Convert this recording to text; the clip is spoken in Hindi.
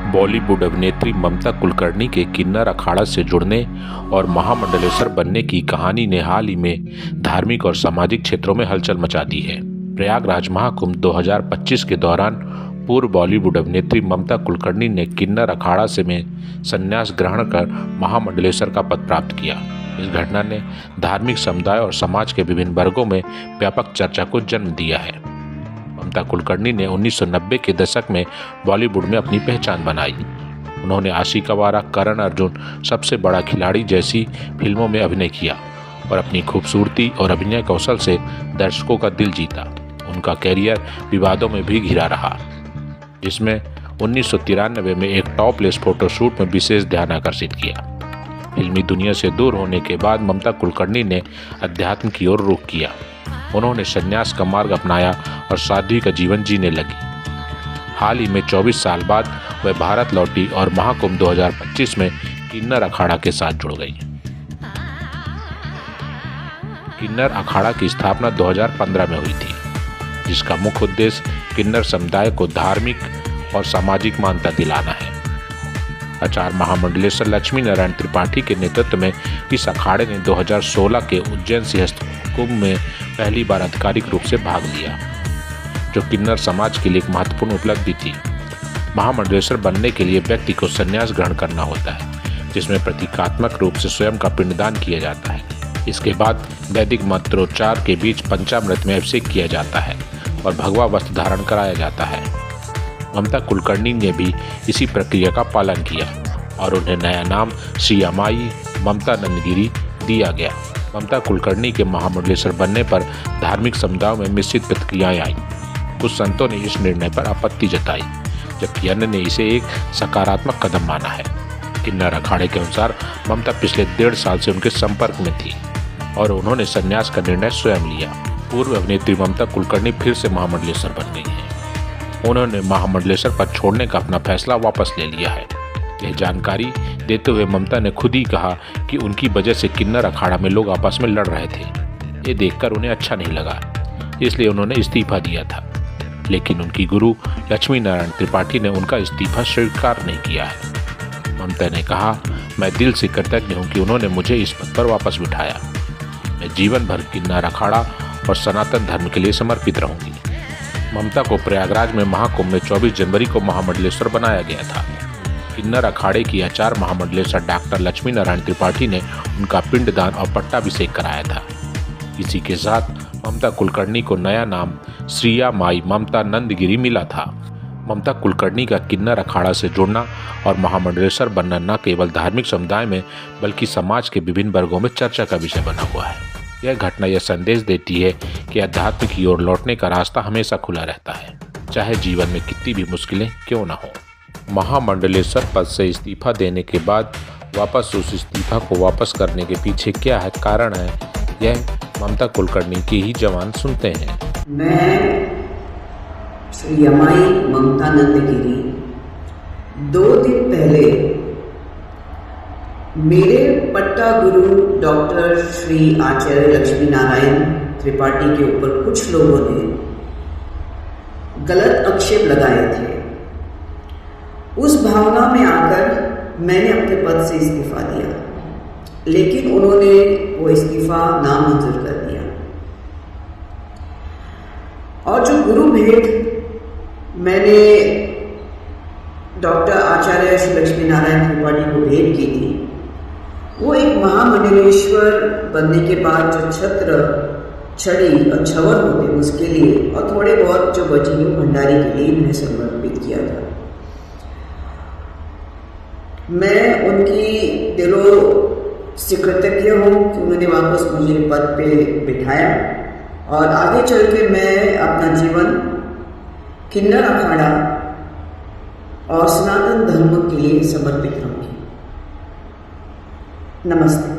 बॉलीवुड अभिनेत्री ममता कुलकर्णी के किन्नर अखाड़ा से जुड़ने और महामंडलेश्वर बनने की कहानी ने हाल ही में धार्मिक और सामाजिक क्षेत्रों में हलचल मचा दी है। प्रयागराज महाकुंभ 2025 के दौरान पूर्व बॉलीवुड अभिनेत्री ममता कुलकर्णी ने किन्नर अखाड़ा से में संन्यास ग्रहण कर महामंडलेश्वर का पद प्राप्त किया। इस घटना ने धार्मिक समुदाय और समाज के विभिन्न वर्गों में व्यापक चर्चा को जन्म दिया है। ममता कुलकर्णी ने 1990 के दशक में बॉलीवुड में अपनी पहचान बनाई। उन्होंने आशिक आवारा, करण अर्जुन, सबसे बड़ा खिलाड़ी जैसी फिल्मों में अभिनय किया और अपनी खूबसूरती और अभिनय कौशल से दर्शकों का दिल जीता। उनका कैरियर विवादों में भी घिरा रहा, जिसमें 1993 में एक टॉपलेस फोटोशूट में विशेष ध्यान आकर्षित किया। फिल्मी दुनिया से दूर होने के बाद ममता कुलकर्णी ने अध्यात्म की ओर रुख किया। उन्होंने संन्यास का मार्ग अपनाया और साध्वी का जीवन जीने लगी। हाल ही में 24 साल बाद वह भारत लौटी और महाकुंभ 2025 में किन्नर अखाड़ा के साथ जुड़ गई। किन्नर अखाड़ा की स्थापना 2015 में हुई थी, जिसका मुख्य उद्देश्य किन्नर समुदाय को धार्मिक और सामाजिक मान्यता दिलाना है। आचार्य महामंडलेश्वर लक्ष्मी नारायण त्रिपाठी के नेतृत्व में इस अखाड़े ने 2016 के उज्जैन सिंहस्थ कुंभ में पहली बार आधिकारिक रूप से भाग लिया, जो किन्नर समाज के लिए एक महत्वपूर्ण उपलब्धि थी। महामंडलेश्वर बनने के लिए व्यक्ति को संन्यास ग्रहण करना होता है, जिसमें प्रतीकात्मक रूप से स्वयं का पिंडदान किया जाता है। इसके बाद वैदिक मंत्रोच्चार के बीच पंचामृत में अभिषेक किया जाता है और भगवा वस्त्र धारण कराया जाता है। ममता कुलकर्णी ने भी इसी प्रक्रिया का पालन किया और उन्हें नया नाम श्री अमाई ममता नंदगिरी दिया गया। ममता कुलकर्णी के महामंडलेश्वर बनने पर धार्मिक समुदायों में मिश्रित प्रतिक्रियाएं आईं। कुछ संतों ने इस निर्णय पर आपत्ति जताई, जबकि अन्य ने इसे एक सकारात्मक कदम माना है। किन्नर अखाड़े के अनुसार ममता पिछले 1.5 साल से उनके संपर्क में थी और उन्होंने संन्यास का निर्णय स्वयं लिया। पूर्व अभिनेत्री ममता कुलकर्णी फिर से महामंडलेश्वर बन गई है। उन्होंने महामंडलेश्वर पद छोड़ने का अपना फैसला वापस ले लिया है। यह जानकारी देते हुए ममता ने खुद ही कहा कि उनकी वजह से किन्नर अखाड़ा में लोग आपस में लड़ रहे थे। ये देखकर उन्हें अच्छा नहीं लगा, इसलिए उन्होंने इस्तीफा दिया था। लेकिन उनकी गुरु लक्ष्मी नारायण त्रिपाठी ने उनका इस्तीफा स्वीकार नहीं किया है। ममता ने कहा, मैं दिल से कृतज्ञ हूँ कि उन्होंने मुझे इस पद पर वापस बिठाया। मैं जीवन भर किन्नर अखाड़ा और सनातन धर्म के लिए समर्पित रहूंगी। ममता को प्रयागराज में महाकुंभ में 24 जनवरी को महामंडलेश्वर बनाया गया था। किन्नर अखाड़े की आचार्य महामंडलेश्वर डॉक्टर लक्ष्मी नारायण त्रिपाठी ने उनका पिंडदान और पट्टाभिषेक कराया था। इसी के साथ ममता कुलकर्णी को नया नाम श्रीया माई ममता नंदगिरी मिला था। ममता कुलकर्णी का किन्नर अखाड़ा से जुड़ना और महामंडलेश्वर बनना न केवल धार्मिक समुदाय में बल्कि समाज के विभिन्न वर्गों में चर्चा का विषय बना हुआ है। यह घटना यह संदेश देती है कि अध्यात्म की ओर लौटने का रास्ता हमेशा खुला रहता है, चाहे जीवन में कितनी भी मुश्किलें क्यों न हो। महामंडलेश्वर पद से इस्तीफा देने के बाद वापस उस इस्तीफा को वापस करने के पीछे क्या है कारण है, यह ममता कुलकर्णी की ही जवान सुनते हैं। मैं श्री अमाई ममता नंदगिरी 2 दिन पहले मेरे पट्टा गुरु डॉक्टर श्री आचार्य लक्ष्मी नारायण त्रिपाठी के ऊपर कुछ लोगों ने गलत आक्षेप लगाए थे। उस भावना में आकर मैंने अपने पद से इस्तीफा दिया, लेकिन उन्होंने वो इस्तीफा नामंजूर कर दिया। और जो गुरु भेंट मैंने डॉक्टर आचार्य श्री लक्ष्मी नारायण त्रिपाठी को भेंट की थी, वो एक महामंडलेश्वर बनने के बाद जो छत्र, छड़ी और छवर होते उसके लिए और थोड़े बहुत जो बची हुई भंडारी के लिए मैंने समर्पित किया था। मैं उनकी दिलों से कृतज्ञ हूँ कि उन्होंने वापस मुझे पद पे बिठाया और आगे चल के मैं अपना जीवन किन्नर अखाड़ा और सनातन धर्म के लिए समर्पित रहूँगी। नमस्ते।